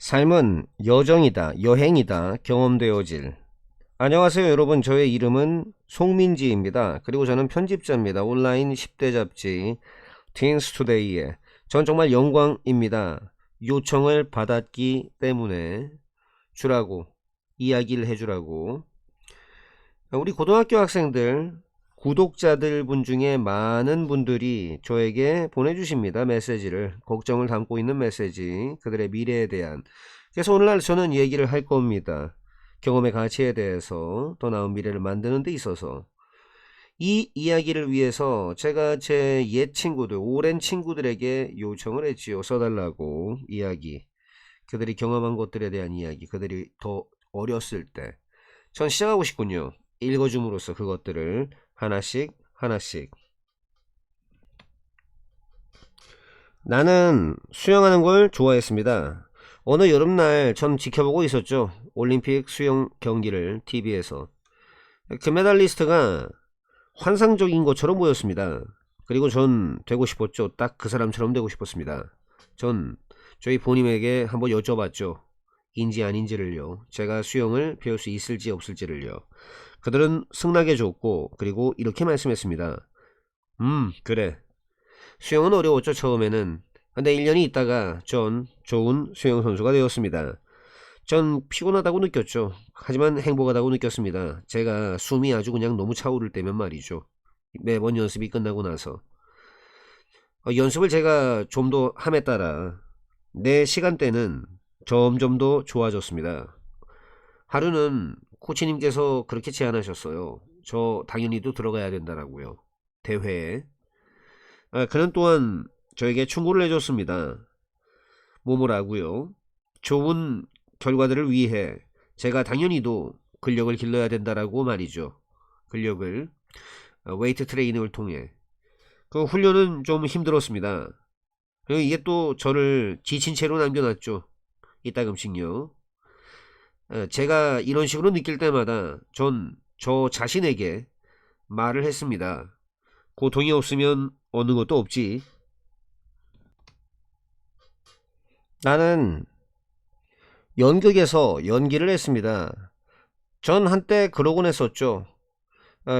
삶은 여정이다, 여행이다, 경험되어질. 안녕하세요, 여러분. 저의 이름은 송민지입니다. 그리고 저는 편집자입니다. 온라인 10대 잡지 틴스투데이에. 전 정말 영광입니다. 요청을 받았기 때문에 주라고, 이야기를 해주라고. 우리 고등학교 학생들, 구독자들 분 중에 많은 분들이 저에게 보내주십니다. 메시지를. 걱정을 담고 있는 메시지, 그들의 미래에 대한. 그래서 오늘날 저는 얘기를 할 겁니다. 경험의 가치에 대해서, 더 나은 미래를 만드는 데 있어서. 이 이야기를 위해서 제가 제 옛 친구들, 오랜 친구들에게 요청을 했지요. 써달라고 이야기. 그들이 경험한 것들에 대한 이야기. 그들이 더 어렸을 때. 전 시작하고 싶군요. 읽어줌으로써 그것들을 하나씩 하나씩. 나는 수영하는 걸 좋아했습니다. 어느 여름날 전 지켜보고 있었죠. 올림픽 수영 경기를 TV에서. 금메달리스트가 환상적인 것처럼 보였습니다. 그리고 전 되고 싶었죠. 딱 그 사람처럼 되고 싶었습니다. 전 저희 본인에게 한번 여쭤봤죠. 인지 아닌지를요. 제가 수영을 배울 수 있을지 없을지를요. 그들은 승낙해 줬고, 그리고 이렇게 말씀했습니다. 그래. 수영은 어려웠죠, 처음에는. 근데 1년이 있다가 전 좋은 수영 선수가 되었습니다. 전 피곤하다고 느꼈죠. 하지만 행복하다고 느꼈습니다. 제가 숨이 아주 그냥 너무 차오를 때면 말이죠. 매번 연습이 끝나고 나서. 연습을 제가 좀 더 함에 따라 내 시간대는 점점 더 좋아졌습니다. 하루는 코치님께서 그렇게 제안하셨어요. 저 당연히도 들어가야 된다라고요. 대회에. 그는 또한 저에게 충고를 해줬습니다. 뭐뭐라고요. 좋은 결과들을 위해 제가 당연히도 근력을 길러야 된다라고 말이죠. 근력을 웨이트 트레이닝을 통해. 그 훈련은 좀 힘들었습니다. 그리고 이게 또 저를 지친 채로 남겨놨죠. 이따금씩요. 제가 이런 식으로 느낄 때마다 전 저 자신에게 말을 했습니다. 고통이 없으면 어느 것도 없지. 나는 연극에서 연기를 했습니다. 전 한때 그러곤 했었죠.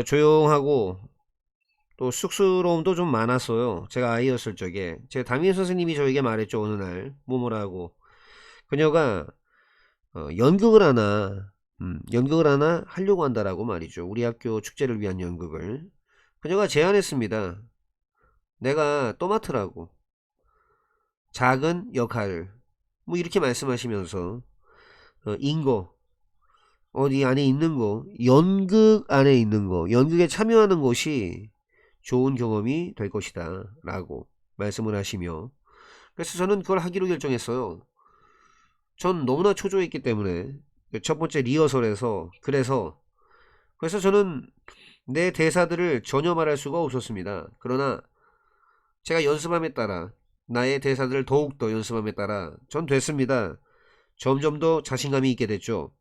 조용하고 또 쑥스러움도 좀 많았어요. 제가 아이였을 적에. 제 담임 선생님이 저에게 말했죠. 어느 날 모모라고. 그녀가 연극을 하나 하려고 한다라고 말이죠. 우리 학교 축제를 위한 연극을. 그녀가 제안했습니다. 내가 또 맡으라고. 작은 역할을. 뭐 이렇게 말씀하시면서 인거 어디 안에 있는 거, 연극 안에 있는 거, 연극에 참여하는 것이 좋은 경험이 될 것이다 라고 말씀을 하시며, 그래서 저는 그걸 하기로 결정했어요. 전 너무나 초조했기 때문에 첫 번째 리허설에서. 그래서 저는 내 대사들을 전혀 말할 수가 없었습니다. 그러나 제가 연습함에 따라, 나의 대사들을 더욱더 연습함에 따라 전 됐습니다. 점점 더 자신감이 있게 됐죠.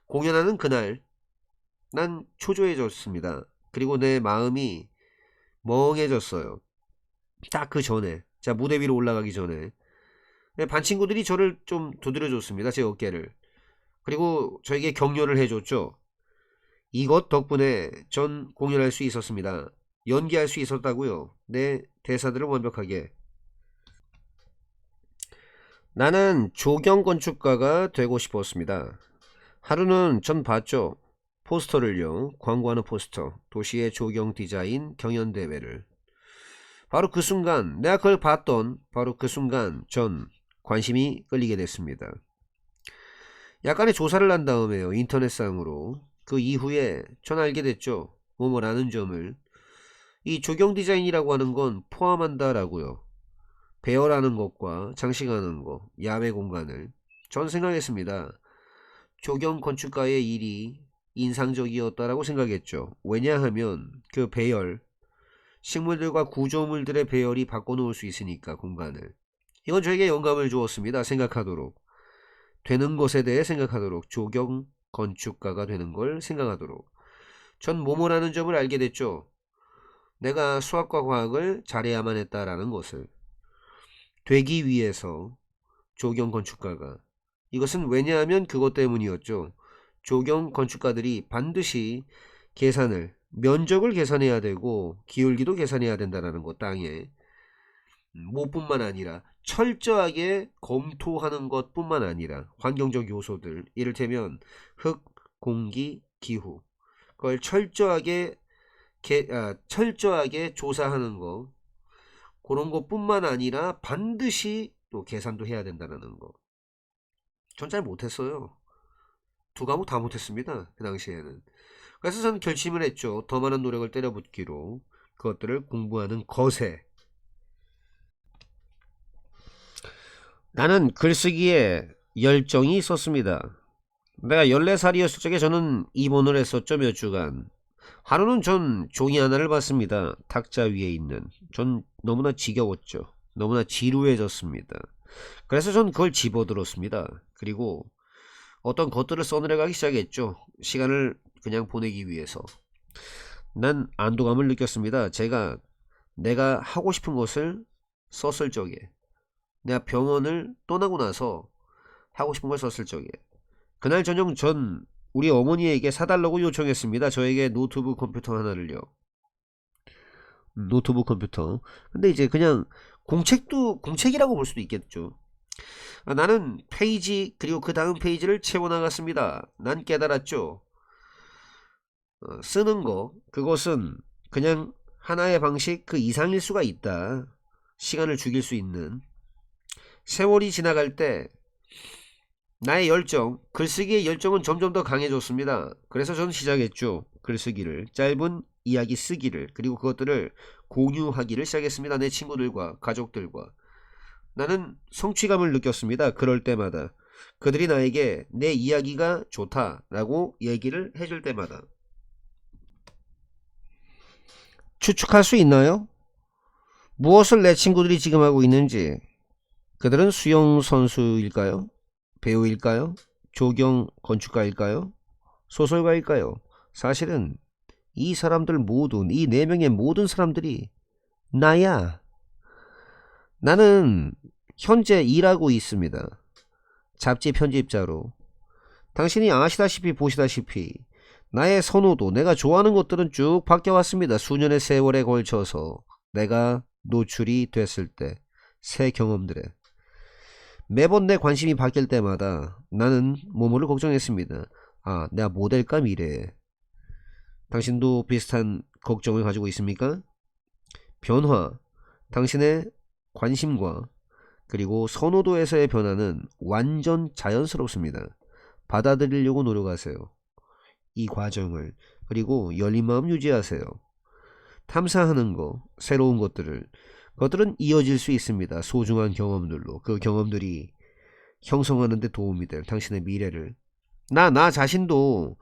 공연하는 그날 난 초조해졌습니다. 그리고 내 마음이 멍해졌어요. 딱 그 전에, 자, 무대 위로 올라가기 전에 반 친구들이 저를 좀 두드려줬습니다. 제 어깨를. 그리고 저에게 격려를 해줬죠. 이것 덕분에 전 공연할 수 있었습니다. 연기할 수 있었다고요. 내 대사들을 완벽하게. 나는 조경 건축가가 되고 싶었습니다. 하루는 전 봤죠. 포스터를요. 광고하는 포스터. 도시의 조경 디자인 경연대회를. 바로 그 순간, 내가 그걸 봤던 바로 그 순간 전 관심이 끌리게 됐습니다. 약간의 조사를 한 다음에요. 인터넷상으로. 그 이후에 전 알게 됐죠. 뭐뭐라는 점을. 이 조경 디자인이라고 하는 건 포함한다라고요. 배열하는 것과 장식하는 것, 야외 공간을. 전 생각했습니다. 조경 건축가의 일이 인상적이었다라고 생각했죠. 왜냐하면 그 배열, 식물들과 구조물들의 배열이 바꿔놓을 수 있으니까 공간을. 이건 저에게 영감을 주었습니다. 생각하도록. 되는 것에 대해 생각하도록. 조경 건축가가 되는 걸 생각하도록. 전 뭐뭐라는 점을 알게 됐죠. 내가 수학과 과학을 잘해야만 했다라는 것을. 되기 위해서 조경 건축가가 이것은 왜냐하면 그것 때문이었죠. 조경 건축가들이 반드시 계산을, 면적을 계산해야 되고 기울기도 계산해야 된다는 것, 땅에. 뭐뿐만 아니라 철저하게 검토하는 것뿐만 아니라 환경적 요소들, 이를테면 흙, 공기, 기후, 그걸 철저하게 조사하는 거, 그런 것뿐만 아니라 반드시 또 계산도 해야 된다는 거. 전 잘 못했어요. 두 과목 다 못했습니다, 그 당시에는. 그래서 저는 결심을 했죠. 더 많은 노력을 때려붓기로 그것들을 공부하는 것에. 나는 글쓰기에 열정이 있었습니다. 내가 14살이었을 적에 저는 입원을 했었죠. 몇 주간. 하루는 전 종이 하나를 봤습니다. 탁자 위에 있는. 전 너무나 지겨웠죠. 너무나 지루해졌습니다. 그래서 전 그걸 집어들었습니다. 그리고 어떤 것들을 써내려가기 시작했죠. 시간을 그냥 보내기 위해서. 난 안도감을 느꼈습니다. 내가 하고 싶은 것을 썼을 적에, 내가 병원을 떠나고 나서 하고 싶은 걸 썼을 적에, 그날 저녁 전 우리 어머니에게 사달라고 요청했습니다. 저에게 노트북 컴퓨터 하나를요. 노트북 컴퓨터. 근데 이제 그냥 공책이라고 볼 수도 있겠죠. 나는 페이지, 그리고 그 다음 페이지를 채워나갔습니다. 난 깨달았죠. 쓰는 거, 그것은 그냥 하나의 방식 그 이상일 수가 있다. 시간을 죽일 수 있는. 세월이 지나갈 때 나의 열정, 글쓰기의 열정은 점점 더 강해졌습니다. 그래서 저는 시작했죠. 글쓰기를, 짧은 이야기 쓰기를, 그리고 그것들을 공유하기를 시작했습니다. 내 친구들과 가족들과. 나는 성취감을 느꼈습니다. 그럴 때마다. 그들이 나에게 내 이야기가 좋다라고 얘기를 해줄 때마다. 추측할 수 있나요? 무엇을 내 친구들이 지금 하고 있는지. 그들은 수영 선수일까요? 배우일까요? 조경 건축가일까요? 소설가일까요? 사실은 이 사람들 모두, 이 4명의 모든 사람들이 나야. 나는 현재 일하고 있습니다. 잡지 편집자로. 당신이 아시다시피 보시다시피 나의 선호도, 내가 좋아하는 것들은 쭉 바뀌어왔습니다. 수년의 세월에 걸쳐서 내가 노출이 됐을 때 새 경험들에. 매번 내 관심이 바뀔 때마다 나는 뭐뭐를 걱정했습니다. 내가 뭐 될까 미래에. 당신도 비슷한 걱정을 가지고 있습니까? 변화, 당신의 관심과 그리고 선호도에서의 변화는 완전 자연스럽습니다. 받아들이려고 노력하세요. 이 과정을. 그리고 열린 마음 유지하세요. 탐사하는 거, 새로운 그것들은 이어질 수 있습니다. 소중한 경험들로. 그 경험들이 형성하는 데 도움이 될 당신의 미래를. 나 자신도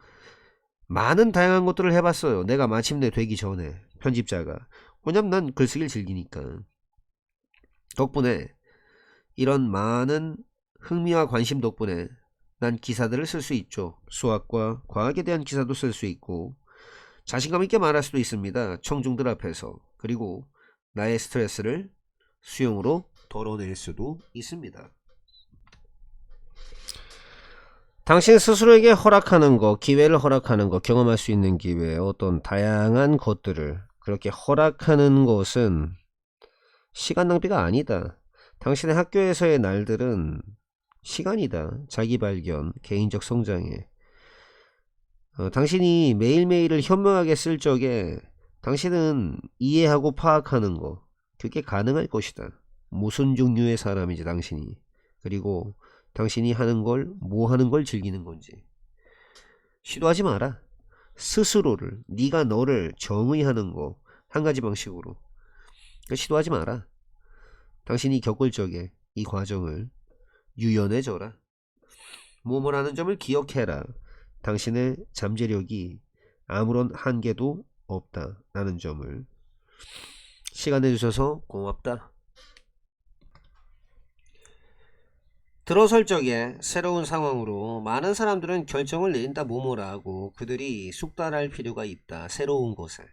많은 다양한 것들을 해봤어요. 내가 마침내 되기 전에, 편집자가. 왜냐면 난 글쓰기를 즐기니까. 덕분에, 이런 많은 흥미와 관심 덕분에 난 기사들을 쓸 수 있죠. 수학과 과학에 대한 기사도 쓸 수 있고, 자신감 있게 말할 수도 있습니다. 청중들 앞에서. 그리고 나의 스트레스를 수용으로 덜어낼 수도 있습니다. 당신 스스로에게 허락하는 거, 기회를 허락하는 거, 경험할 수 있는 기회, 어떤 다양한 것들을 그렇게 허락하는 것은 시간 낭비가 아니다. 당신의 학교에서의 날들은 시간이다. 자기 발견, 개인적 성장에. 당신이 매일매일을 현명하게 쓸 적에 당신은 이해하고 파악하는 거, 그게 가능할 것이다. 무슨 종류의 사람인지 당신이. 그리고 당신이 하는 걸, 뭐 하는 걸 즐기는 건지. 시도하지 마라. 스스로를, 네가 너를 정의하는 거, 한 가지 방식으로. 시도하지 마라. 당신이 겪을 적에 이 과정을 유연해져라. 뭐뭐라는 점을 기억해라. 당신의 잠재력이 아무런 한계도 없다라는 점을. 시간 내주셔서 고맙다. 들어설 적에 새로운 상황으로 많은 사람들은 결정을 내린다. 뭐뭐라 하고 그들이 숙달할 필요가 있다. 새로운 것에.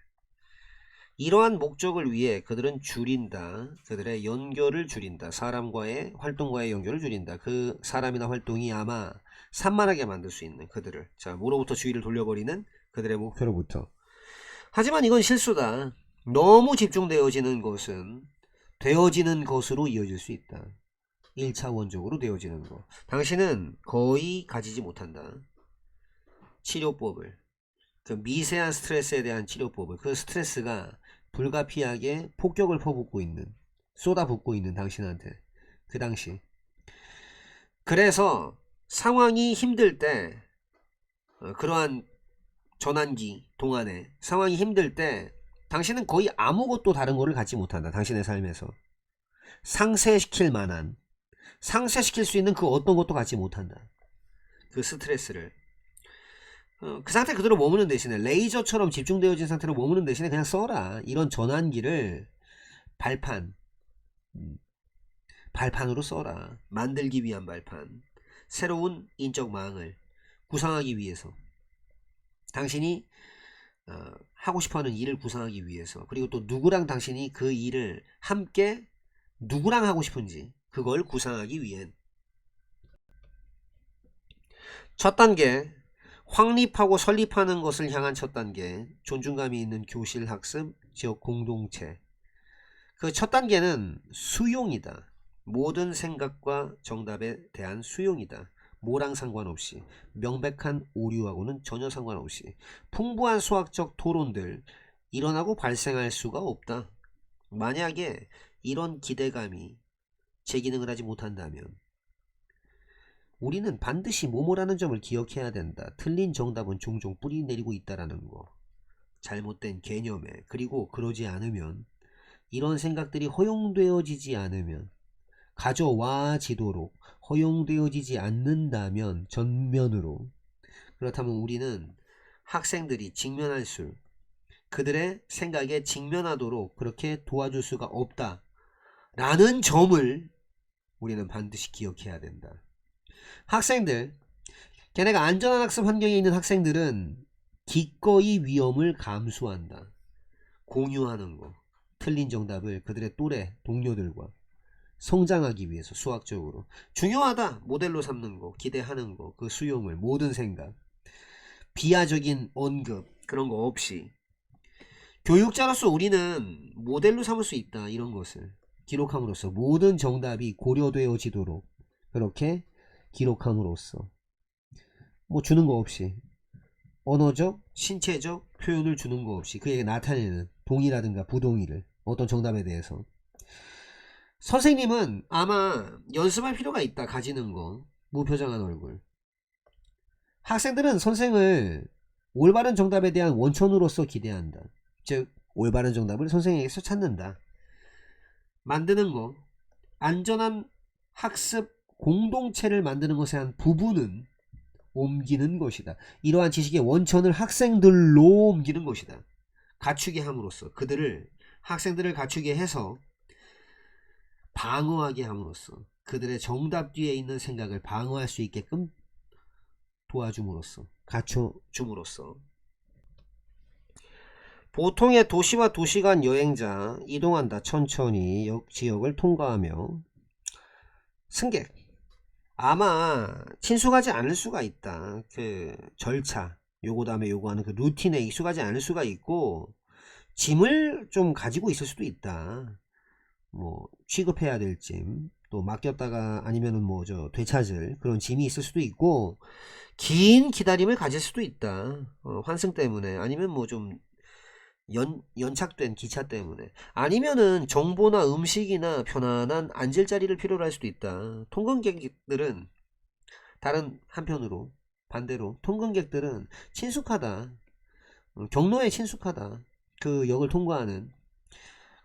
이러한 목적을 위해 그들은 줄인다. 그들의 연결을 줄인다. 사람과의 활동과의 연결을 줄인다. 그 사람이나 활동이 아마 산만하게 만들 수 있는 그들을, 자, 뭐로부터 주의를 돌려버리는 그들의 목표로부터. 하지만 이건 실수다. 너무 집중되어지는 것은 되어지는 것으로 이어질 수 있다. 1차원적으로 되어지는 것. 당신은 거의 가지지 못한다. 치료법을, 그 미세한 스트레스에 대한 치료법을, 그 스트레스가 불가피하게 폭격을 퍼붓고 있는, 쏟아붓고 있는 당신한테, 그 당시. 그래서 상황이 힘들 때, 그러한 전환기 동안에 상황이 힘들 때 당신은 거의 아무것도 다른 거를 갖지 못한다. 당신의 삶에서 상쇄시킬 만한, 상쇄시킬 수 있는 그 어떤 것도 갖지 못한다. 그 스트레스를 그 상태 그대로 머무는 대신에, 레이저처럼 집중되어진 상태로 머무는 대신에 그냥 써라. 이런 전환기를 발판으로 써라. 만들기 위한 발판, 새로운 인적 망을 구상하기 위해서, 당신이 하고 싶어하는 일을 구상하기 위해서, 그리고 또 누구랑 당신이 그 일을 함께 누구랑 하고 싶은지 그걸 구상하기 위한 첫 단계, 확립하고 설립하는 것을 향한 첫 단계, 존중감이 있는 교실 학습 지역 공동체. 그 첫 단계는 수용이다. 모든 생각과 정답에 대한 수용이다. 뭐랑 상관없이, 명백한 오류하고는 전혀 상관없이 풍부한 수학적 토론들 일어나고 발생할 수가 없다. 만약에 이런 기대감이 제 기능을 하지 못한다면 우리는 반드시 뭐뭐라는 점을 기억해야 된다. 틀린 정답은 종종 뿌리 내리고 있다라는 거, 잘못된 개념에, 그리고 그러지 않으면, 이런 생각들이 허용되어지지 않으면, 가져와지도록 허용되어지지 않는다면 전면으로, 그렇다면 우리는 학생들이 직면할 수, 그들의 생각에 직면하도록 그렇게 도와줄 수가 없다 라는 점을 우리는 반드시 기억해야 된다. 학생들, 걔네가 안전한 학습 환경에 있는 학생들은 기꺼이 위험을 감수한다. 공유하는 거, 틀린 정답을 그들의 또래 동료들과 성장하기 위해서 수학적으로 중요하다. 모델로 삼는 거, 기대하는 거, 그 수용을, 모든 생각, 비하적인 언급, 그런 거 없이 교육자로서 우리는 모델로 삼을 수 있다. 이런 것을 기록함으로써 모든 정답이 고려되어지도록 그렇게 기록함으로써, 뭐 주는 거 없이, 언어적, 신체적 표현을 주는 거 없이 그에게 나타내는 동의라든가 부동의를, 어떤 정답에 대해서. 선생님은 아마 연습할 필요가 있다. 가지는 거, 무표정한 얼굴. 학생들은 선생을 올바른 정답에 대한 원천으로서 기대한다. 즉 올바른 정답을 선생에게서 찾는다. 만드는 거, 안전한 학습 공동체를 만드는 것에 한 부분은 옮기는 것이다. 이러한 지식의 원천을 학생들로 옮기는 것이다. 갖추게 함으로써, 학생들을 갖추게 해서 방어하게 함으로써, 그들의 정답 뒤에 있는 생각을 방어할 수 있게끔 도와줌으로써, 갖춰줌으로써. 보통의 도시와 도시 간 여행자, 이동한다. 천천히 지역을 통과하며. 승객, 아마 친숙하지 않을 수가 있다. 그 절차, 요거 다음에 요거 하는 그 루틴에 익숙하지 않을 수가 있고, 짐을 좀 가지고 있을 수도 있다. 뭐 취급해야 될 짐, 또 맡겼다가 아니면은 뭐 되찾을 그런 짐이 있을 수도 있고, 긴 기다림을 가질 수도 있다. 환승 때문에, 아니면 뭐 좀 연착된 기차 때문에, 아니면은 정보나 음식이나 편안한 앉을 자리를 필요로 할 수도 있다. 통근객들은 다른 한편으로, 반대로 통근객들은 친숙하다. 경로에 친숙하다. 그 역을 통과하는,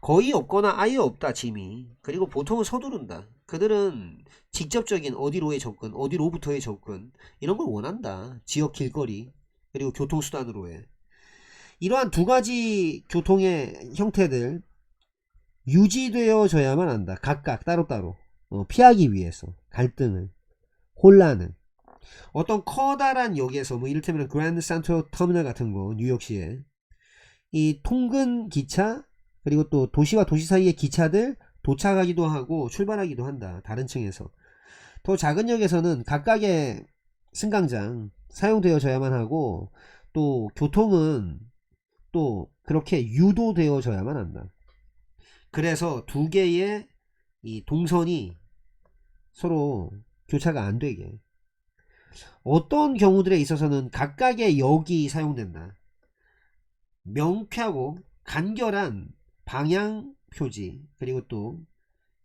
거의 없거나 아예 없다 짐이. 그리고 보통은 서두른다. 그들은 직접적인 어디로의 접근, 어디로부터의 접근, 이런 걸 원한다. 지역 길거리, 그리고 교통수단으로의 이러한 두 가지 교통의 형태들 유지되어져야만 한다. 각각 따로따로 피하기 위해서 갈등을, 혼란을. 어떤 커다란 역에서, 뭐 이를테면 그랜드 센트럴 터미널 같은 거, 뉴욕시에 이 통근 기차 그리고 또 도시와 도시 사이의 기차들 도착하기도 하고 출발하기도 한다. 다른 층에서. 더 작은 역에서는 각각의 승강장 사용되어져야만 하고 또 교통은 또 그렇게 유도되어져야만 한다. 그래서 두 개의 이 동선이 서로 교차가 안 되게. 어떤 경우들에 있어서는 각각의 역이 사용된다. 명쾌하고 간결한 방향 표지 그리고 또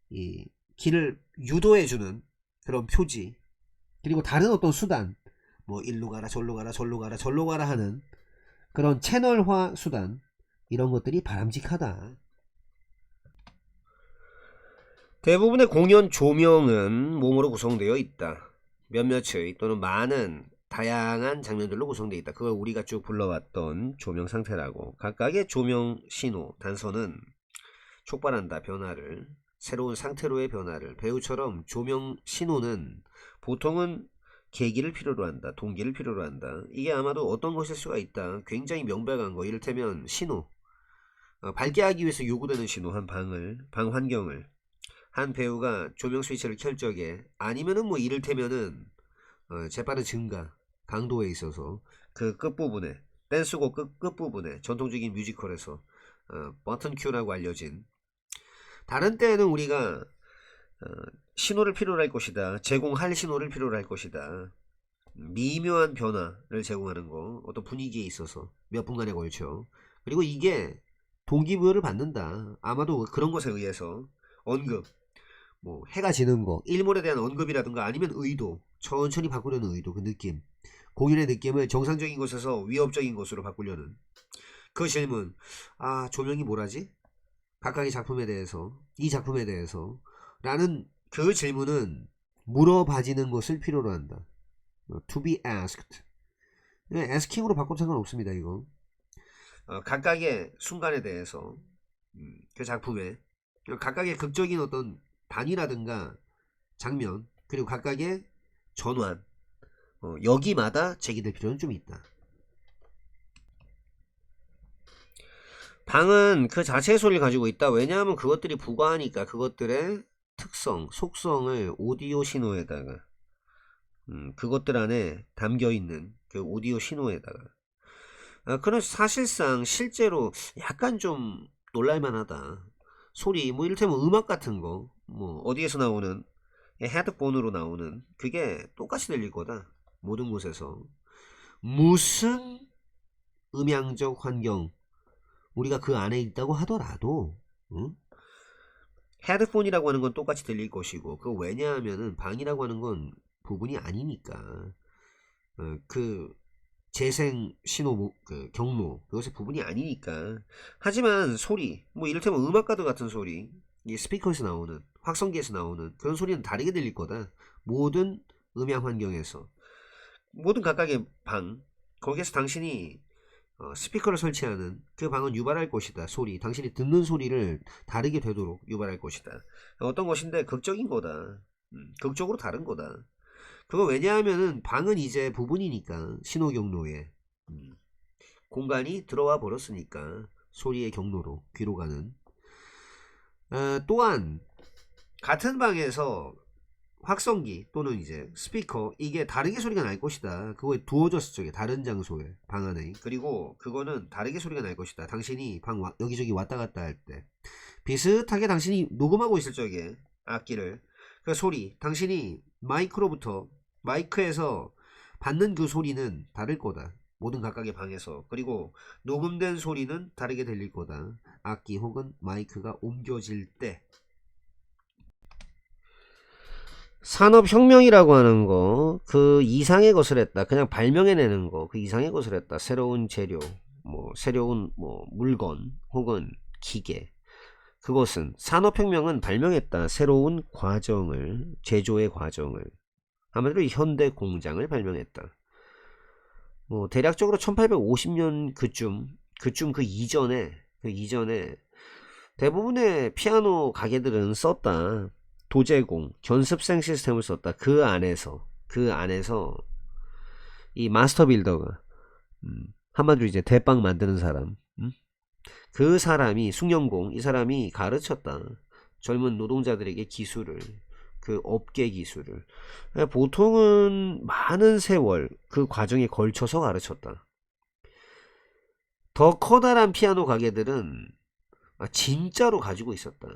이 길을 유도해주는 그런 표지 그리고 다른 어떤 수단 뭐 일로 가라 절로 가라 절로 가라 절로 가라 하는 그런 채널화 수단 이런 것들이 바람직하다. 대부분의 공연 조명은 몸으로 구성되어 있다. 몇몇의 또는 많은 다양한 장면들로 구성되어 있다. 그걸 우리가 쭉 불러왔던 조명 상태라고. 각각의 조명 신호 단서는 촉발한다. 변화를. 새로운 상태로의 변화를. 배우처럼 조명 신호는 보통은 계기를 필요로 한다. 동기를 필요로 한다. 이게 아마도 어떤 것일 수가 있다. 굉장히 명백한 거. 이를테면 신호. 밝게 하기 위해서 요구되는 신호. 방 환경을. 한 배우가 조명 스위치를 켤 적에 아니면은 뭐 이를테면은 재빠른 증가 강도에 있어서 그 끝부분에 댄스곡 끝부분에 전통적인 뮤지컬에서 버튼 큐라고 알려진 다른 때에는 우리가 신호를 필요로 할 것이다. 제공할 신호를 필요로 할 것이다. 미묘한 변화를 제공하는 거 어떤 분위기에 있어서 몇 분간에 걸쳐. 그리고 이게 동기부여를 받는다. 아마도 그런 것에 의해서 언급 뭐 해가 지는 거 일몰에 대한 언급이라든가 아니면 의도 천천히 바꾸려는 의도 그 느낌 공연의 느낌을 정상적인 곳에서 위협적인 곳으로 바꾸려는 그 질문 조명이 뭐라지? 각각의 작품에 대해서 이 작품에 대해서 라는 그 질문은 물어봐지는 것을 필요로 한다. To be asked. asking으로 바꿔도 상관없습니다. 이거 각각의 순간에 대해서 그 작품에 각각의 극적인 어떤 단위라든가 장면 그리고 각각의 전환 여기마다 제기될 필요는 좀 있다. 방은 그 자체의 소리를 가지고 있다. 왜냐하면 그것들이 부과하니까 그것들의 특성, 속성을 오디오 신호에다가 그것들 안에 담겨있는 그 오디오 신호에다가 그런 사실상 실제로 약간 좀 놀랄만하다. 소리 뭐 이를테면 음악 같은 거 뭐 어디에서 나오는 헤드폰으로 나오는 그게 똑같이 들릴 거다. 모든 곳에서 무슨 음향적 환경 우리가 그 안에 있다고 하더라도 헤드폰이라고 하는 건 똑같이 들릴 것이고 그 왜냐하면은 방이라고 하는 건 부분이 아니니까 그 재생 신호 그 경로 그것의 부분이 아니니까. 하지만 소리 뭐 이를테면 음악가드 같은 소리 이 스피커에서 나오는 확성기에서 나오는 그런 소리는 다르게 들릴 거다. 모든 음향 환경에서 모든 각각의 방 거기에서 당신이 스피커를 설치하는 그 방은 유발할 것이다. 소리 당신이 듣는 소리를 다르게 되도록 유발할 것이다. 어떤 것인데 극적인 거다. 극적으로 다른 거다. 그거 왜냐하면은 방은 이제 부분이니까 신호 경로에 공간이 들어와 버렸으니까 소리의 경로로 귀로 가는 또한 같은 방에서 확성기 또는 이제 스피커 이게 다르게 소리가 날 것이다. 그거에 두어졌을 적에 다른 장소에 방 안에 그리고 그거는 다르게 소리가 날 것이다. 당신이 방 여기저기 왔다 갔다 할 때 비슷하게 당신이 녹음하고 있을 적에 악기를 그 소리 당신이 마이크에서 받는 그 소리는 다를 거다. 모든 각각의 방에서. 그리고 녹음된 소리는 다르게 들릴 거다. 악기 혹은 마이크가 옮겨질 때. 산업혁명이라고 하는 거, 그 이상의 것을 했다. 그냥 발명해내는 거, 그 이상의 것을 했다. 새로운 재료, 새로운 물건, 혹은 기계. 그것은, 산업혁명은 발명했다. 새로운 과정을, 제조의 과정을. 아무래도 현대 공장을 발명했다. 대략적으로 1850년 그쯤 그 이전에 대부분의 피아노 가게들은 썼다. 도제공, 견습생 시스템을 썼다. 그 안에서 이 마스터 빌더가 한마디로 이제 대빵 만드는 사람, 그 사람이 숙련공 이 사람이 가르쳤다. 젊은 노동자들에게 기술을, 그 업계 기술을 보통은 많은 세월 그 과정에 걸쳐서 가르쳤다. 더 커다란 피아노 가게들은 진짜로 가지고 있었다.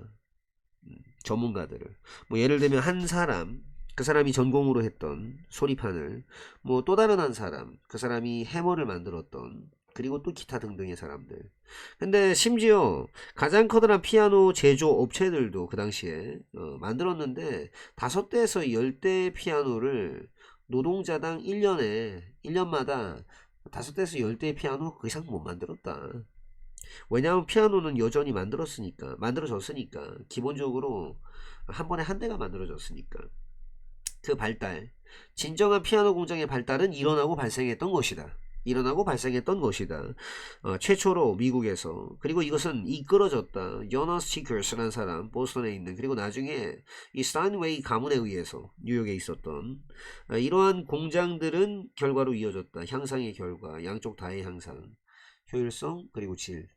전문가들을. 뭐 예를 들면 한 사람, 그 사람이 전공으로 했던 소리판을 뭐 또 다른 한 사람, 그 사람이 해머를 만들었던, 그리고 또 기타 등등의 사람들. 근데 심지어 가장 커다란 피아노 제조 업체들도 그 당시에 만들었는데 5대에서 10대 피아노를 노동자당 1년마다 5대에서 10대의 피아노 그 이상 못 만들었다. 왜냐하면 피아노는 여전히 만들어졌으니까 기본적으로 한 번에 한 대가 만들어졌으니까. 그 발달, 진정한 피아노 공장의 발달은 일어나고 발생했던 것이다. 최초로 미국에서. 그리고 이것은 이끌어졌다. 요나스 치커스라는 사람, 보스턴에 있는, 그리고 나중에 이 스타인웨이 가문에 의해서 뉴욕에 있었던 이러한 공장들은 결과로 이어졌다. 향상의 결과, 양쪽 다의 향상, 효율성, 그리고 질.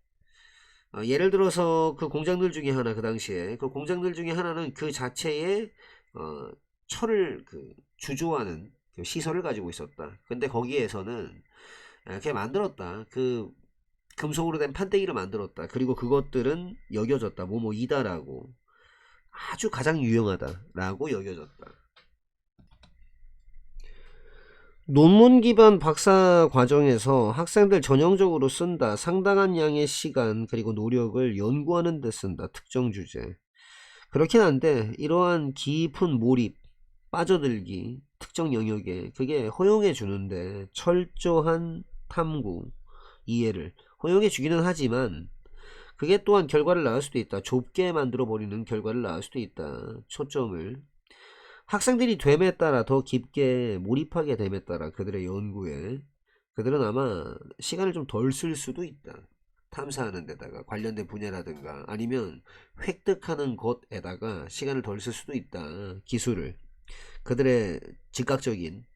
예를 들어서 그 공장들 중에 하나, 그 당시에 그 공장들 중에 하나는 그 자체에 철을 주조하는 그 시설을 가지고 있었다. 근데 거기에서는 이렇게 만들었다. 그 금속으로 된 판때기를 만들었다. 그리고 그것들은 여겨졌다. 뭐이다라고, 아주 가장 유용하다라고 여겨졌다. 논문 기반 박사 과정에서 학생들 전형적으로 쓴다. 상당한 양의 시간 그리고 노력을 연구하는 데 쓴다. 특정 주제. 그렇긴 한데 이러한 깊은 몰입, 빠져들기, 특정 영역에 그게 허용해 주는데 철저한 탐구, 이해를 허용해 주기는 하지만 그게 또한 결과를 낳을 수도 있다. 좁게 만들어 버리는 결과를 낳을 수도 있다. 초점을 학생들이 됨에 따라, 더 깊게 몰입하게 됨에 따라 그들의 연구에 그들은 아마 시간을 좀 덜 쓸 수도 있다. 탐사하는 데다가 관련된 분야라든가 아니면 획득하는 것에다가 시간을 덜 쓸 수도 있다. 기술을, 그들의 즉각적인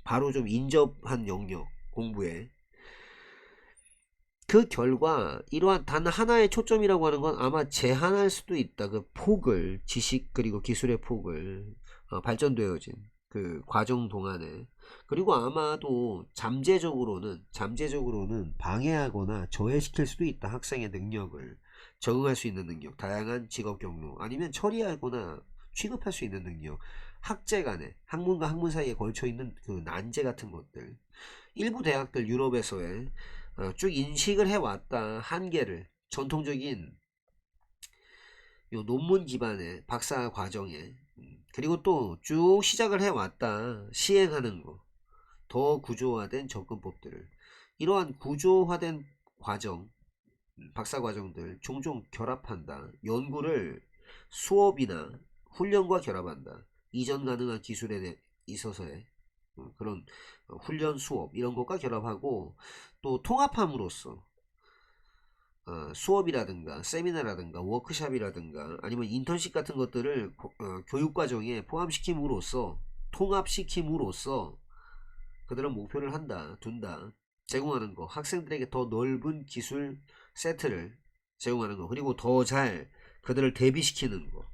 바로 좀 인접한 영역 공부에. 그 결과 이러한 단 하나의 초점이라고 하는 건 아마 제한할 수도 있다. 그 폭을, 지식 그리고 기술의 폭을 발전되어진 그 과정 동안에. 그리고 아마도 잠재적으로는 방해하거나 저해시킬 수도 있다. 학생의 능력을, 적응할 수 있는 능력, 다양한 직업 경로, 아니면 처리하거나 취급할 수 있는 능력, 학제 간에, 학문과 학문 사이에 걸쳐 있는 그 난제 같은 것들. 일부 대학들 유럽에서의 쭉 인식을 해왔다. 한계를, 전통적인 요 논문 기반의 박사 과정에. 그리고 또 쭉 시작을 해왔다. 시행하는 거, 더 구조화된 접근법들을. 이러한 구조화된 과정, 박사 과정들 종종 결합한다. 연구를 수업이나 훈련과 결합한다. 이전 가능한 기술에 있어서의 그런 훈련, 수업 이런 것과 결합하고, 또 통합함으로써 수업이라든가 세미나라든가 워크샵이라든가 아니면 인턴십 같은 것들을 교육과정에 포함시킴으로써, 통합시킴으로써 그들은 목표를 둔다. 제공하는 거, 학생들에게 더 넓은 기술 세트를 제공하는 거, 그리고 더 잘 그들을 대비시키는 거,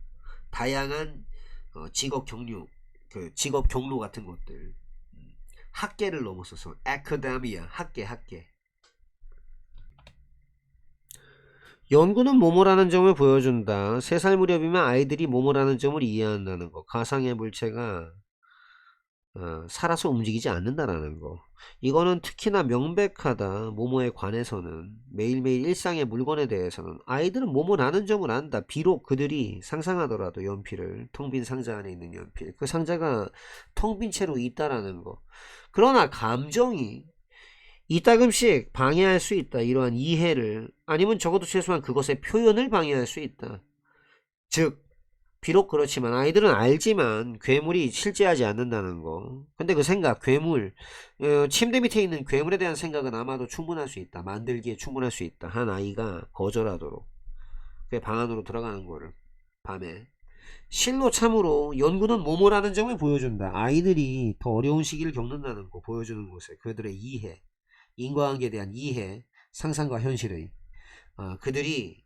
다양한 직업 경로 같은 것들. 학계를 넘어서서 아카데미아, 학계. 연구는 뭐뭐라는 점을 보여준다. 3살 무렵이면 아이들이 뭐뭐라는 점을 이해한다는 거. 가상의 물체가 살아서 움직이지 않는다라는 거. 이거는 특히나 명백하다. 뭐뭐에 관해서는, 매일매일 일상의 물건에 대해서는 아이들은 뭐뭐라는 점을 안다. 비록 그들이 상상하더라도 연필을, 텅 빈 상자 안에 있는 연필, 그 상자가 텅 빈 채로 있다라는 거. 그러나 감정이 이따금씩 방해할 수 있다. 이러한 이해를, 아니면 적어도 최소한 그것의 표현을 방해할 수 있다. 즉 비록 그렇지만 아이들은 알지만 괴물이 실제하지 않는다는 거. 근데 그 생각, 괴물, 침대 밑에 있는 괴물에 대한 생각은 아마도 충분할 수 있다. 만들기에 충분할 수 있다. 한 아이가 거절하도록 그 방 안으로 들어가는 거를 밤에. 실로 참으로 연구는 뭐뭐라는 점을 보여준다. 아이들이 더 어려운 시기를 겪는다는 거 보여주는 것에 그들의 이해, 인과관계에 대한 이해, 상상과 현실의 그들이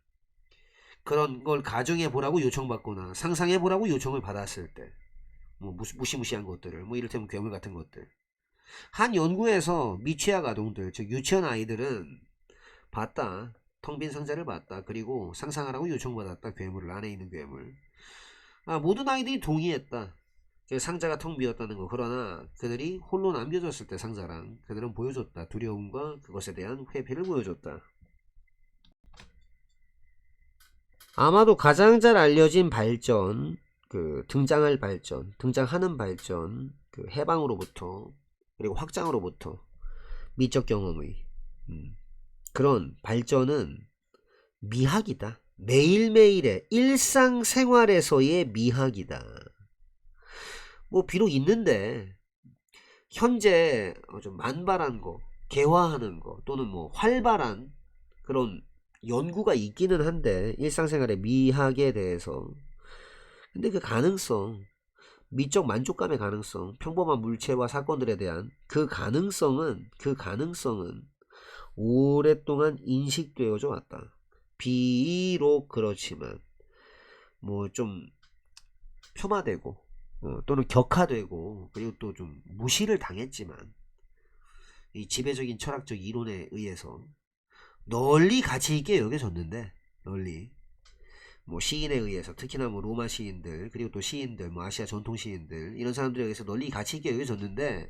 그런 걸 가정해 보라고 요청받거나 상상해 보라고 요청을 받았을 때, 뭐 무시무시한 것들을, 뭐 이를테면 괴물 같은 것들. 한 연구에서 미취학 아동들, 즉 유치원 아이들은 봤다. 텅 빈 상자를 봤다. 그리고 상상하라고 요청받았다. 괴물을, 안에 있는 괴물. 모든 아이들이 동의했다. 그 상자가 텅 비었다는 거. 그러나 그들이 홀로 남겨졌을 때 상자랑 그들은 보여줬다. 두려움과 그것에 대한 회피를 보여줬다. 아마도 가장 잘 알려진 발전, 등장하는 발전, 해방으로부터 그리고 확장으로부터 미적 경험의 그런 발전은 미학이다. 매일매일의 일상생활에서의 미학이다. 뭐 비록 있는데 현재 좀 만발한 거, 개화하는 거 또는 뭐 활발한 그런 연구가 있기는 한데 일상생활의 미학에 대해서. 근데 그 가능성, 미적 만족감의 가능성, 평범한 물체와 사건들에 대한 그 가능성은 오랫동안 인식되어져 왔다. 비록 그렇지만 뭐 좀 폄하되고 또는 격화되고 그리고 또 좀 무시를 당했지만 이 지배적인 철학적 이론에 의해서 널리 가치 있게 여겨졌는데, 널리 뭐 시인에 의해서, 특히나 뭐 로마 시인들 그리고 또 시인들, 뭐 아시아 전통 시인들, 이런 사람들에 의해서 널리 가치 있게 여겨졌는데,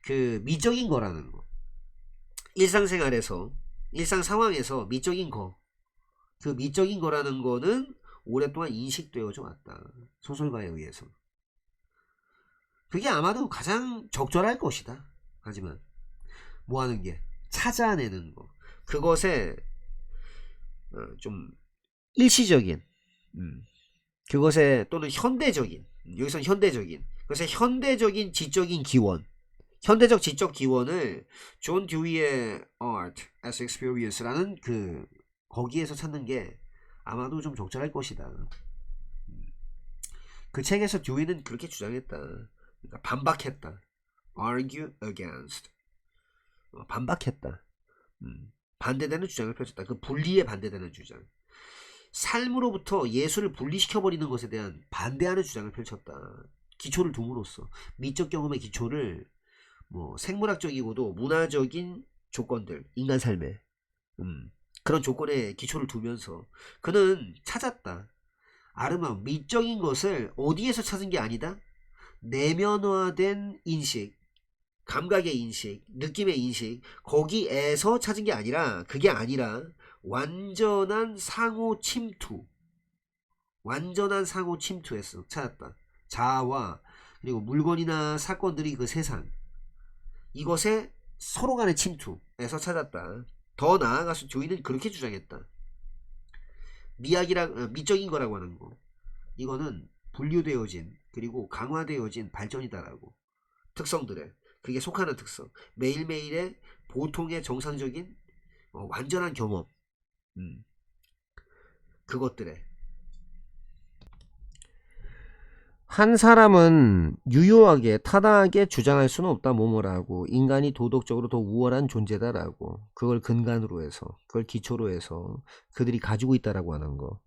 그 미적인 거라는 거, 일상생활에서 일상 상황에서 미적인 거, 그 미적인 거라는 거는 오랫동안 인식되어져 왔다. 소설가에 의해서. 그게 아마도 가장 적절할 것이다. 하지만 뭐 하는 게 찾아내는 거, 그것에 좀 일시적인 그것에 또는 현대적인, 여기선 현대적인, 그것의 현대적인 지적인 기원, 현대적 지적 기원을 존 듀이의 Art as Experience라는 거기에서 찾는 게 아마도 좀 적절할 것이다. 그 책에서 듀이는 그렇게 주장했다. 그러니까 반박했다. Argue against. 반박했다. 반대되는 주장을 펼쳤다. 그 분리에 반대되는 주장. 삶으로부터 예술을 분리시켜버리는 것에 대한 반대하는 주장을 펼쳤다. 기초를 둠으로써 미적 경험의 기초를 뭐 생물학적이고도 문화적인 조건들, 인간 삶에 그런 조건에 기초를 두면서 그는 찾았다. 아르망, 미적인 것을 어디에서 찾은 게 아니다. 내면화된 인식, 감각의 인식, 느낌의 인식, 거기에서 찾은 게 아니라, 그게 아니라 완전한 상호 침투에서 찾았다. 자아와 그리고 물건이나 사건들이 그 세상, 이것에 서로 간의 침투에서 찾았다. 더 나아가서 조이는 그렇게 주장했다. 미적인 거라고 하는 거, 이거는 분류되어진 그리고 강화되어진 발전이다라고. 특성들에, 그게 속하는 특성, 매일매일의 보통의 정상적인 완전한 경험, 그것들에 한 사람은 유효하게 타당하게 주장할 수는 없다 뭐뭐라고. 인간이 도덕적으로 더 우월한 존재다라고. 그걸 근간으로 해서, 그걸 기초로 해서 그들이 가지고 있다라고 하는 거.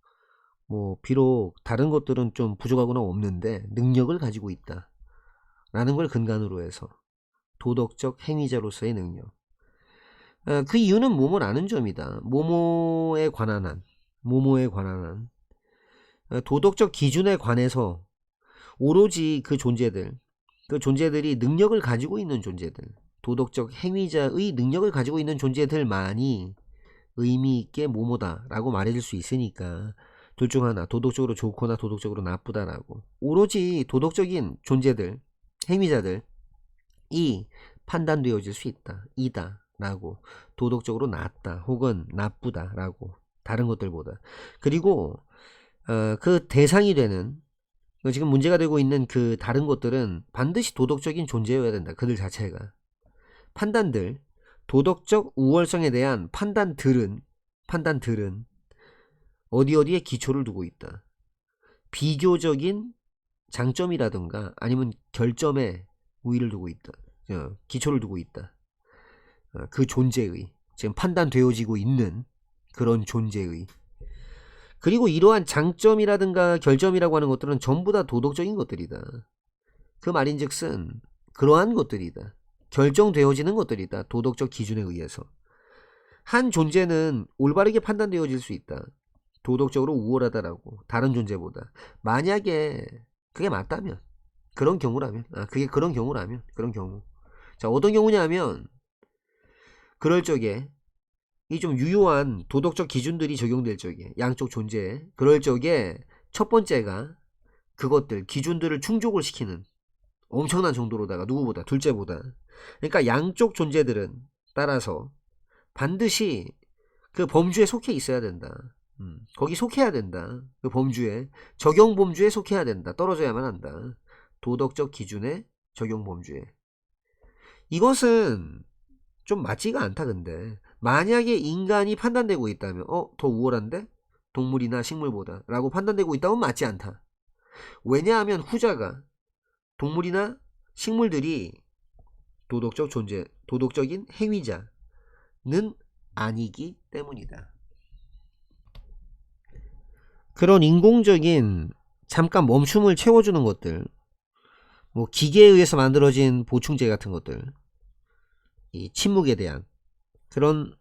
뭐 비록 다른 것들은 좀 부족하거나 없는데 능력을 가지고 있다 라는 걸 근간으로 해서 도덕적 행위자로서의 능력. 그 이유는 뭐뭐라는 점이다. 뭐뭐에 관한 한 도덕적 기준에 관해서 오로지 그 존재들이 능력을 가지고 있는 존재들, 도덕적 행위자의 능력을 가지고 있는 존재들만이 의미있게 뭐뭐다 라고 말해줄 수 있으니까 둘 중 하나, 도덕적으로 좋거나 도덕적으로 나쁘다라고. 오로지 도덕적인 존재들, 행위자들이 판단되어질 수 이다 라고. 도덕적으로 낫다 혹은 나쁘다 라고, 다른 것들보다. 그리고 그 대상이 되는, 지금 문제가 되고 있는 그 다른 것들은 반드시 도덕적인 존재여야 된다. 그들 자체가. 판단들, 도덕적 우월성에 대한 판단들은 어디에 기초를 두고 있다. 비교적인 장점이라든가 아니면 결점에 우위를 두고 있다. 기초를 두고 있다. 그 존재의, 지금 판단되어지고 있는 그런 존재의. 그리고 이러한 장점이라든가 결점이라고 하는 것들은 전부 다 도덕적인 것들이다. 그 말인즉슨 그러한 것들이다. 결정되어지는 것들이다. 도덕적 기준에 의해서. 한 존재는 올바르게 판단되어질 수 있다. 도덕적으로 우월하다라고. 다른 존재보다. 만약에 그게 맞다면. 그런 경우라면. 그게 그런 경우라면. 그런 경우. 자, 어떤 경우냐면 그럴 적에 이 좀 유효한 도덕적 기준들이 적용될 적에 양쪽 존재에 그럴 적에 첫 번째가 그것들 기준들을 충족을 시키는 엄청난 정도로다가 누구보다 둘째보다 그러니까 양쪽 존재들은 따라서 반드시 그 범주에 속해 있어야 된다. 거기 속해야 된다. 그 범주에 적용 범주에 속해야 된다. 떨어져야만 한다. 도덕적 기준의 적용 범주에. 이것은 좀 맞지가 않다. 근데 만약에 인간이 판단되고 있다면 더 우월한데? 동물이나 식물보다 라고 판단되고 있다면 맞지 않다. 왜냐하면 후자가 동물이나 식물들이 도덕적 존재, 도덕적인 행위자는 아니기 때문이다. 그런 인공적인 잠깐 멈춤을 채워주는 것들, 뭐 기계에 의해서 만들어진 보충제 같은 것들, 이 침묵에 대한 그런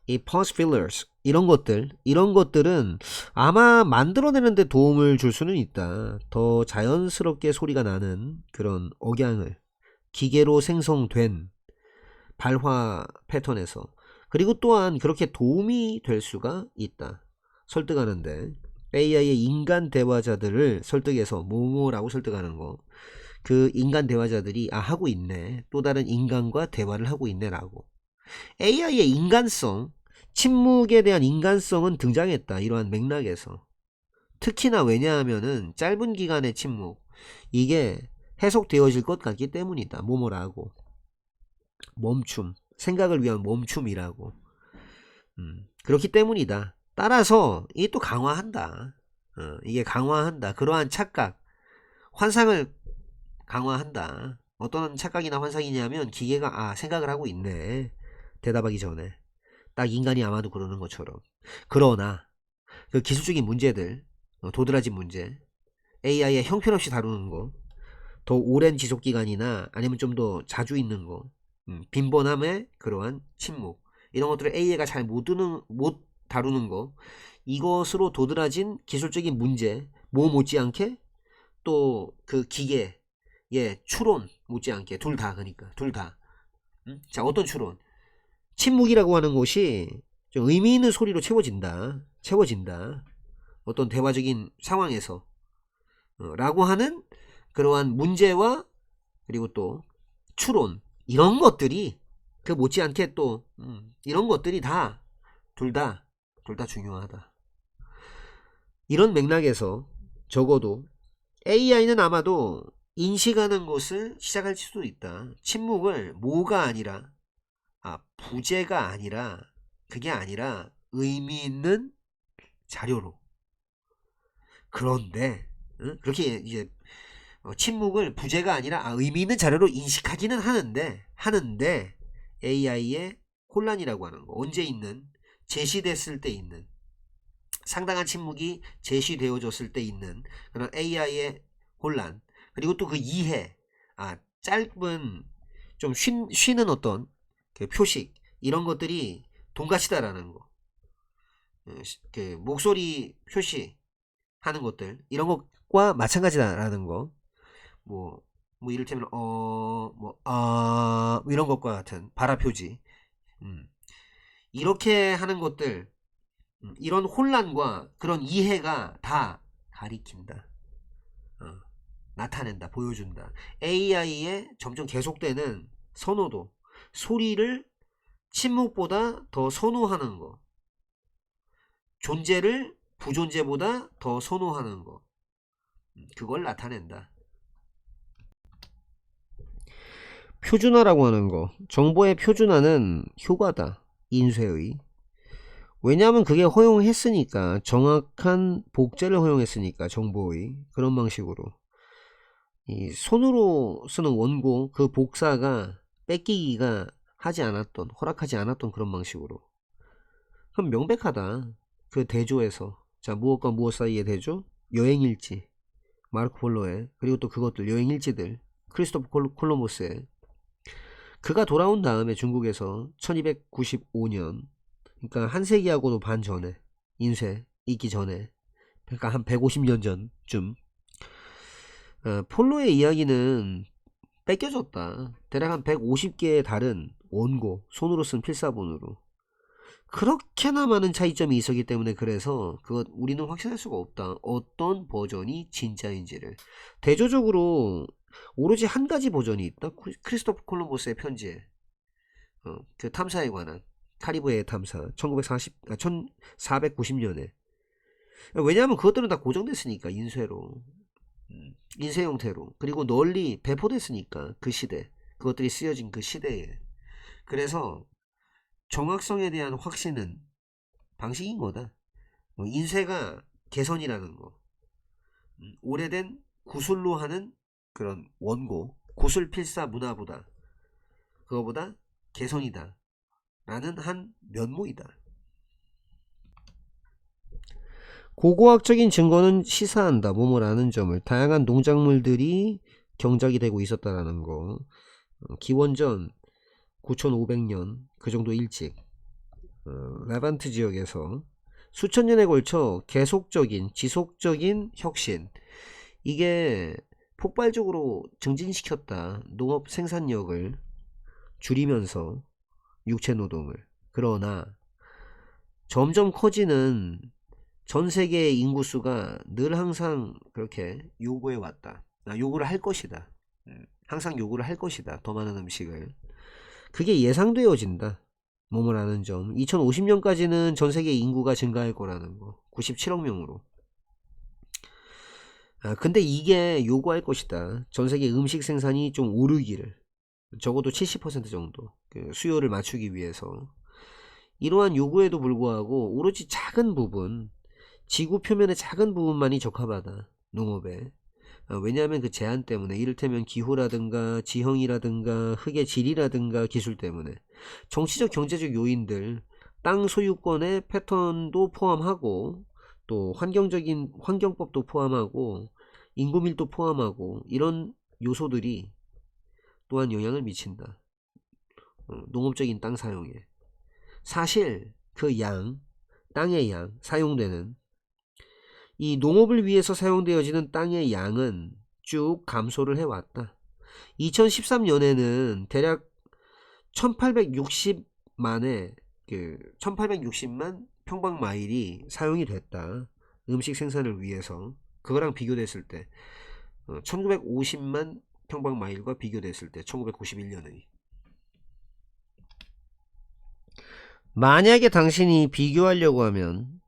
이 pause fillers 이런 것들은 아마 만들어내는데 도움을 줄 수는 있다. 더 자연스럽게 소리가 나는 그런 억양을 기계로 생성된 발화 패턴에서 그리고 또한 그렇게 도움이 될 수가 있다. 설득하는데 AI의 인간 대화자들을 설득해서 뭐뭐라고 설득하는 거. 그 인간 대화자들이 하고 있네. 또 다른 인간과 대화를 하고 있네 라고. AI의 인간성, 침묵에 대한 인간성은 등장했다. 이러한 맥락에서. 특히나 왜냐하면은 짧은 기간의 침묵 이게 해석되어질 것 같기 때문이다. 뭐뭐라고. 멈춤. 생각을 위한 멈춤이라고. 그렇기 때문이다. 따라서 이게 또 강화한다. 이게 강화한다. 그러한 착각, 환상을 강화한다. 어떤 착각이나 환상이냐면 기계가 생각을 하고 있네. 대답하기 전에. 딱 인간이 아마도 그러는 것처럼. 그러나 그 기술적인 문제들, 도드라진 문제, AI의 형편없이 다루는 거, 더 오랜 지속기간이나 아니면 좀 더 자주 있는 거, 빈번함의 그러한 침묵, 이런 것들을 AI가 잘 못 다루는 거, 이것으로 도드라진 기술적인 문제, 뭐 못지않게 또 그 기계의 추론 못지않게 둘 다. 그러니까 둘 다. 자, 어떤 추론? 침묵이라고 하는 것이 좀 의미 있는 소리로 채워진다. 어떤 대화적인 상황에서 라고 하는 그러한 문제와 그리고 또 추론 이런 것들이 그 못지않게 또 이런 것들이 다 둘 다 중요하다. 이런 맥락에서 적어도 AI는 아마도 인식하는 것을 시작할 수도 있다. 침묵을 뭐가 아니라 부재가 아니라 그게 아니라 의미 있는 자료로. 그런데 그렇게 이제 침묵을 부재가 아니라 의미 있는 자료로 인식하기는 하는데 AI의 혼란이라고 하는 거. 언제 있는? 제시됐을 때 있는. 상당한 침묵이 제시되어졌을 때 있는 그런 AI의 혼란. 그리고 또 그 이해. 짧은 좀 쉬는 어떤 그 표식. 이런 것들이 동같이다라는 거. 그 목소리 표시 하는 것들. 이런 것과 마찬가지다라는 거. 뭐 이를테면 뭐 이런 것과 같은 발화 표지. 이렇게 하는 것들, 이런 혼란과 그런 이해가 다 가리킨다. 나타낸다. 보여준다. AI의 점점 계속되는 선호도. 소리를 침묵보다 더 선호하는 거. 존재를 부존재보다 더 선호하는 거. 그걸 나타낸다. 표준화라고 하는 거. 정보의 표준화는 효과다. 인쇄의. 왜냐하면 그게 허용했으니까. 정확한 복제를 허용했으니까. 정보의. 그런 방식으로. 이 손으로 쓰는 원고 그 복사가 뺏기기가 허락하지 않았던 그런 방식으로. 그럼 명백하다. 그 대조에서 자 무엇과 무엇 사이의 대조? 여행일지 마르코 폴로의, 그리고 또 그것들 여행일지들 크리스토프 콜럼버스의. 그가 돌아온 다음에 중국에서 1295년, 그러니까 한 세기하고도 반 전에, 인쇄 있기 전에, 그러니까 한 150년 전쯤 폴로의 이야기는 뺏겨졌다. 대략 한 150개의 다른 원고, 손으로 쓴 필사본으로 그렇게나 많은 차이점이 있었기 때문에, 그래서 그것 우리는 확신할 수가 없다. 어떤 버전이 진짜인지를. 대조적으로 오로지 한 가지 버전이 있다. 크리스토프 콜럼버스의 편지에 그 탐사에 관한, 카리브해 탐사 1490년에. 왜냐하면 그것들은 다 고정됐으니까, 인쇄로, 인쇄 형태로, 그리고 널리 배포됐으니까, 그 시대, 그것들이 쓰여진 그 시대에. 그래서 정확성에 대한 확신은 방식인 거다. 인쇄가 개선이라는 거, 오래된 구술로 하는 그런 원고, 구술 필사 문화보다, 그거보다 개선이다 라는 한 면모이다. 고고학적인 증거는 시사한다. 뭐뭐라는 점을, 다양한 농작물들이 경작이 되고 있었다라는 거. 기원전 9500년 그 정도 일찍 레반트 지역에서 수천 년에 걸쳐 계속적인 지속적인 혁신, 이게 폭발적으로 증진시켰다. 농업 생산력을 줄이면서 육체 노동을. 그러나 점점 커지는 전 세계의 인구수가 늘 항상 그렇게 요구해 왔다. 요구를 할 것이다. 항상 요구를 할 것이다. 더 많은 음식을. 그게 예상되어진다. 뭐뭐라는 점. 2050년까지는 전 세계 인구가 증가할 거라는 거. 97억 명으로. 근데 이게 요구할 것이다. 전 세계 음식 생산이 좀 오르기를. 적어도 70% 정도. 그 수요를 맞추기 위해서. 이러한 요구에도 불구하고 오로지 작은 부분, 지구 표면의 작은 부분만이 적합하다. 농업에. 왜냐하면 그 제한 때문에, 이를테면 기후라든가 지형이라든가 흙의 질이라든가 기술 때문에, 정치적 경제적 요인들, 땅 소유권의 패턴도 포함하고, 또 환경법도 포함하고, 인구밀도 포함하고, 이런 요소들이 또한 영향을 미친다. 농업적인 땅 사용에. 사실 그 땅의 양, 사용되는 이 농업을 위해서 사용되어지는 땅의 양은 쭉 감소를 해왔다. 2013년에는 대략 1860만 평방마일이 사용이 됐다. 음식 생산을 위해서. 그거랑 비교됐을 때 1950만 평방마일과 비교됐을 때 1991년의. 만약에 당신이 비교하려고 하면,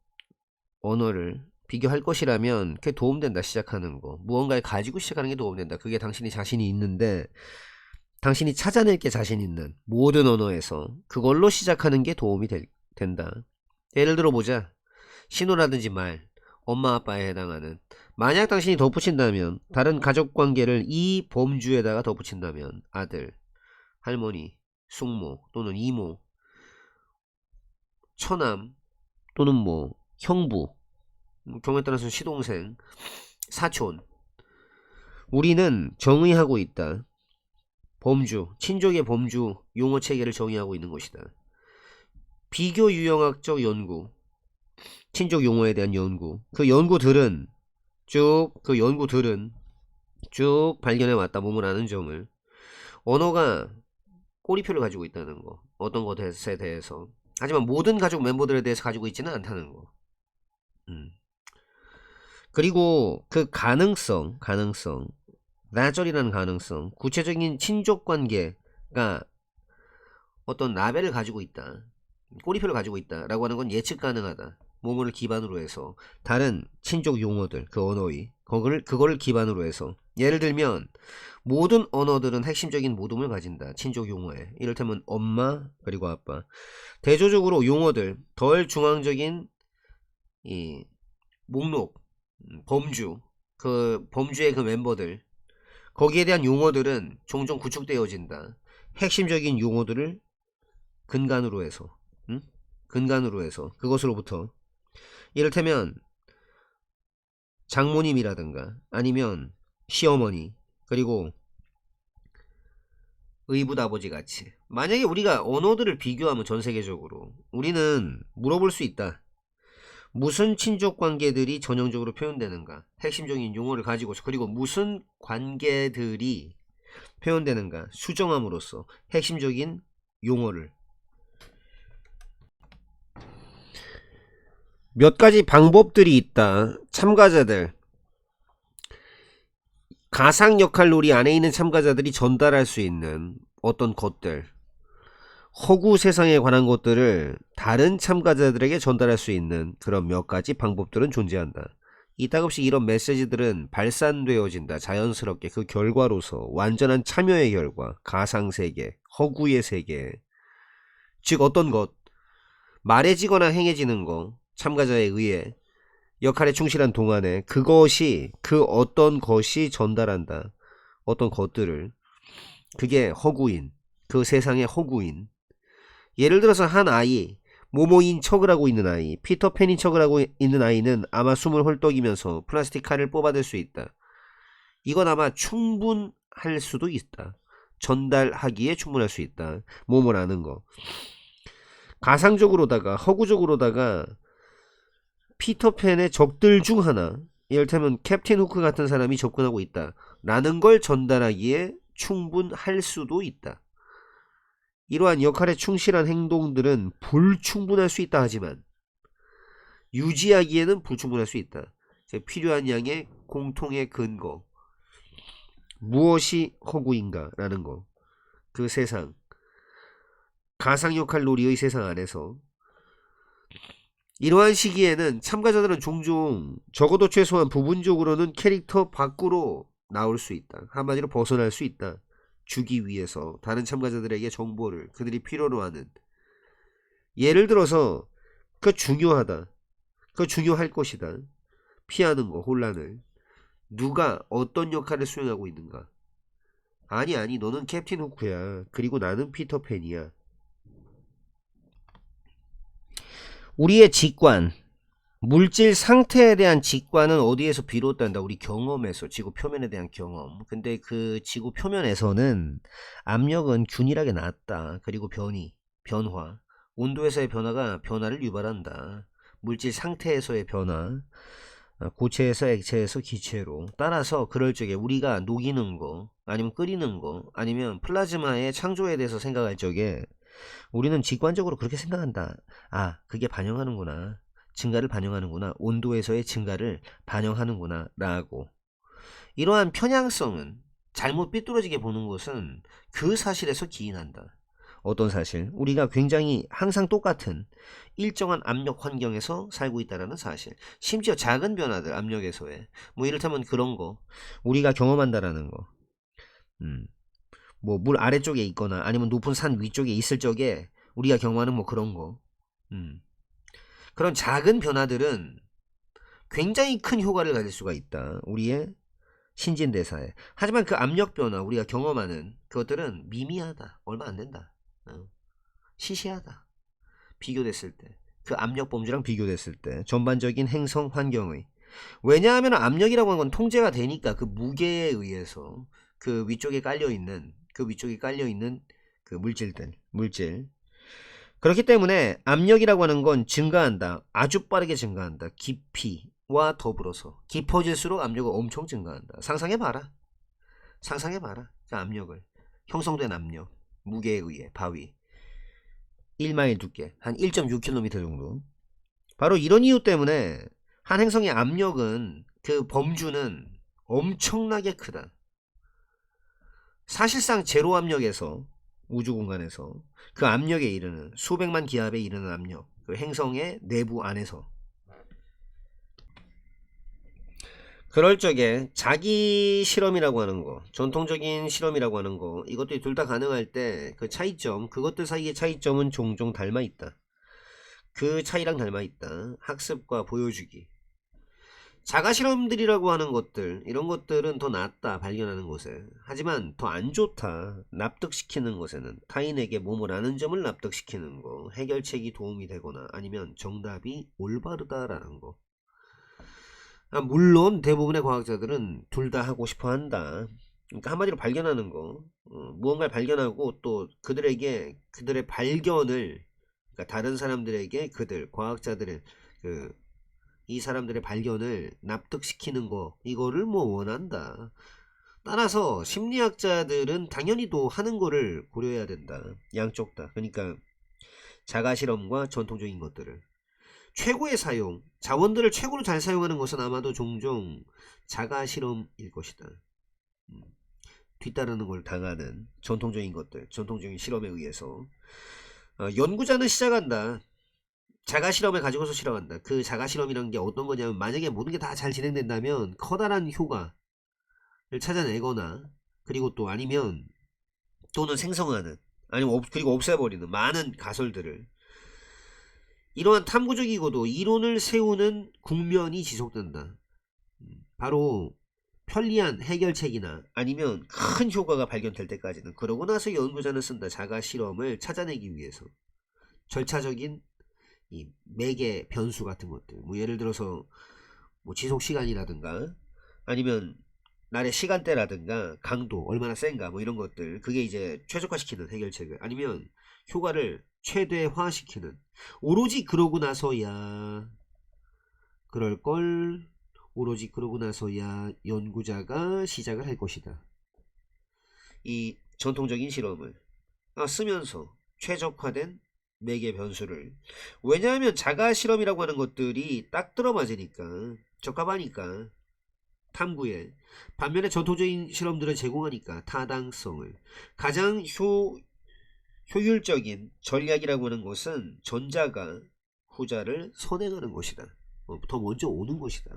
언어를 비교할 것이라면 그게 도움된다. 시작하는 거, 무언가를 가지고 시작하는 게 도움된다. 그게 당신이 자신이 있는데, 당신이 찾아낼 게 자신 있는 모든 언어에서 그걸로 시작하는 게 도움이 된다. 예를 들어 보자. 신호라든지 말, 엄마 아빠에 해당하는, 만약 당신이 덧붙인다면, 다른 가족관계를 이 범주에다가 덧붙인다면, 아들, 할머니, 숙모 또는 이모, 처남 또는 뭐 형부, 경우에 따라서 시동생, 사촌, 우리는 정의하고 있다. 범주, 친족의 범주 용어 체계를 정의하고 있는 것이다. 비교 유형학적 연구, 친족 용어에 대한 연구, 그 연구들은 쭉 발견해 왔다. 몸을 아는 점을. 언어가 꼬리표를 가지고 있다는 거, 어떤 것에 대해서. 하지만 모든 가족 멤버들에 대해서 가지고 있지는 않다는 거. 그리고 그 가능성, 나절이라는 가능성, 구체적인 친족 관계가 어떤 라벨을 가지고 있다, 꼬리표를 가지고 있다 라고 하는 건 예측 가능하다. 모모를 기반으로 해서 다른 친족 용어들, 그 언어의 그거를 기반으로 해서, 예를 들면 모든 언어들은 핵심적인 모둠을 가진다. 친족 용어에. 이를테면 엄마 그리고 아빠. 대조적으로 용어들, 덜 중앙적인 이 목록, 범주, 그 범주의 그 멤버들, 거기에 대한 용어들은 종종 구축되어진다. 핵심적인 용어들을 근간으로 해서. 근간으로 해서 그것으로부터 이를테면 장모님이라든가 아니면 시어머니 그리고 의붓아버지 같이 만약에 우리가 언어들을 비교하면 전세계적으로 우리는 물어볼 수 있다. 무슨 친족 관계들이 전형적으로 표현되는가? 핵심적인 용어를 가지고서 그리고 무슨 관계들이 표현되는가? 수정함으로써 핵심적인 용어를 몇 가지 방법들이 있다. 참가자들 가상 역할 놀이 안에 있는 참가자들이 전달할 수 있는 어떤 것들 허구 세상에 관한 것들을 다른 참가자들에게 전달할 수 있는 그런 몇 가지 방법들은 존재한다. 이따금씩 이런 메시지들은 발산되어진다. 자연스럽게 그 결과로서 완전한 참여의 결과 가상세계 허구의 세계 즉 어떤 것 말해지거나 행해지는 것 참가자에 의해 역할에 충실한 동안에 그것이 그 어떤 것이 전달한다. 어떤 것들을 그게 허구인 그 세상의 허구인 예를 들어서 한 아이 모모인 척을 하고 있는 아이 피터팬인 척을 하고 있는 아이는 아마 숨을 헐떡이면서 플라스틱 칼을 뽑아댈 수 있다. 이건 아마 충분할 수도 있다. 전달하기에 충분할 수 있다. 모모라는 거 가상적으로다가 허구적으로다가 피터팬의 적들 중 하나 이를테면 캡틴 후크 같은 사람이 접근하고 있다 라는 걸 전달하기에 충분할 수도 있다. 이러한 역할에 충실한 행동들은 불충분할 수 있다 하지만 유지하기에는 불충분할 수 있다. 필요한 양의 공통의 근거 무엇이 허구인가 라는 거 그 세상 가상역할 놀이의 세상 안에서 이러한 시기에는 참가자들은 종종 적어도 최소한 부분적으로는 캐릭터 밖으로 나올 수 있다. 한마디로 벗어날 수 있다. 주기 위해서 다른 참가자들에게 정보를 그들이 필요로 하는 예를 들어서 그 중요하다. 그 중요할 것이다. 피하는 거 혼란을 누가 어떤 역할을 수행하고 있는가 아니 너는 캡틴 후크야. 그리고 나는 피터팬이야. 우리의 직관 물질 상태에 대한 직관은 어디에서 비롯된다? 우리 경험에서 지구 표면에 대한 경험. 근데 그 지구 표면에서는 압력은 균일하게 낮다. 그리고 변화 온도에서의 변화를 유발한다. 물질 상태에서의 변화 고체에서 액체에서 기체로 따라서 그럴 적에 우리가 녹이는 거 아니면 끓이는 거 아니면 플라즈마의 창조에 대해서 생각할 적에 우리는 직관적으로 그렇게 생각한다. 아 그게 반영하는구나. 증가를 반영하는구나. 온도에서의 증가를 반영하는구나 라고 이러한 편향성은 잘못 삐뚤어지게 보는 것은 그 사실에서 기인한다. 어떤 사실? 우리가 굉장히 항상 똑같은 일정한 압력 환경에서 살고 있다는 사실. 심지어 작은 변화들 압력에서의 뭐 이를테면 그런 거 우리가 경험한다라는 거 뭐 물 아래쪽에 있거나 아니면 높은 산 위쪽에 있을 적에 우리가 경험하는 뭐 그런 거 그런 작은 변화들은 굉장히 큰 효과를 가질 수가 있다. 우리의 신진대사에. 하지만 그 압력 변화 우리가 경험하는 그것들은 미미하다. 얼마 안 된다. 시시하다. 비교됐을 때. 그 압력 범주랑 비교됐을 때. 전반적인 행성 환경의. 왜냐하면 압력이라고 하는 건 통제가 되니까 그 무게에 의해서 그 위쪽에 깔려있는 그 물질 그렇기 때문에 압력이라고 하는 건 증가한다. 아주 빠르게 증가한다. 깊이와 더불어서 깊어질수록 압력은 엄청 증가한다. 상상해봐라. 그 압력을 형성된 압력 무게에 의해 바위 1마일 두께 한 1.6km 정도 바로 이런 이유 때문에 한 행성의 압력은 그 범주는 엄청나게 크다. 사실상 제로 압력에서 우주 공간에서 그 압력에 이르는 수백만 기압에 이르는 압력 그 행성의 내부 안에서 그럴 적에 자기 실험이라고 하는 거 전통적인 실험이라고 하는 거 이것들이 둘 다 가능할 때 그 차이점 그것들 사이의 차이점은 종종 닮아있다. 그 차이랑 닮아있다. 학습과 보여주기 자가 실험들이라고 하는 것들, 이런 것들은 더 낫다 발견하는 것에. 하지만 더 안 좋다 납득시키는 것에는 타인에게 몸을 아는 점을 납득시키는 거, 해결책이 도움이 되거나 아니면 정답이 올바르다라는 거. 물론 대부분의 과학자들은 둘 다 하고 싶어 한다. 그러니까 한마디로 발견하는 거, 무언가를 발견하고 또 그들에게 그들의 발견을, 그러니까 다른 사람들에게 그들 과학자들의 이 사람들의 발견을 납득시키는 거, 이거를 뭐 원한다. 따라서 심리학자들은 당연히 또 하는 거를 고려해야 된다. 양쪽 다. 그러니까 자가 실험과 전통적인 것들을 최고의 사용, 자원들을 최고로 잘 사용하는 것은 아마도 종종 자가 실험일 것이다. 뒤따르는 걸 당하는 전통적인 것들, 전통적인 실험에 의해서 연구자는 시작한다. 자가 실험을 가지고서 실험한다. 그 자가 실험이란 게 어떤 거냐면, 만약에 모든 게 다 잘 진행된다면 커다란 효과를 찾아내거나, 그리고 또 아니면 또는 생성하는, 아니면 그리고 없애버리는 많은 가설들을, 이러한 탐구적이고도 이론을 세우는 국면이 지속된다. 바로 편리한 해결책이나 아니면 큰 효과가 발견될 때까지는. 그러고 나서 연구자는 쓴다. 자가 실험을 찾아내기 위해서 절차적인 이 매개 변수 같은 것들, 뭐 예를 들어서 뭐 지속 시간이라든가 아니면 날의 시간대라든가 강도 얼마나 센가, 뭐 이런 것들, 그게 이제 최적화시키는 해결책을, 아니면 효과를 최대화시키는, 오로지 그러고 나서야 그럴걸, 오로지 그러고 나서야 연구자가 시작을 할 것이다. 이 전통적인 실험을 쓰면서 최적화된 매개 변수를. 왜냐하면 자가 실험이라고 하는 것들이 딱 들어맞으니까, 적합하니까 탐구에. 반면에 전통적인 실험들은 제공하니까 타당성을. 가장 효율적인 전략이라고 하는 것은 전자가 후자를 선행하는 것이다. 더 먼저 오는 것이다.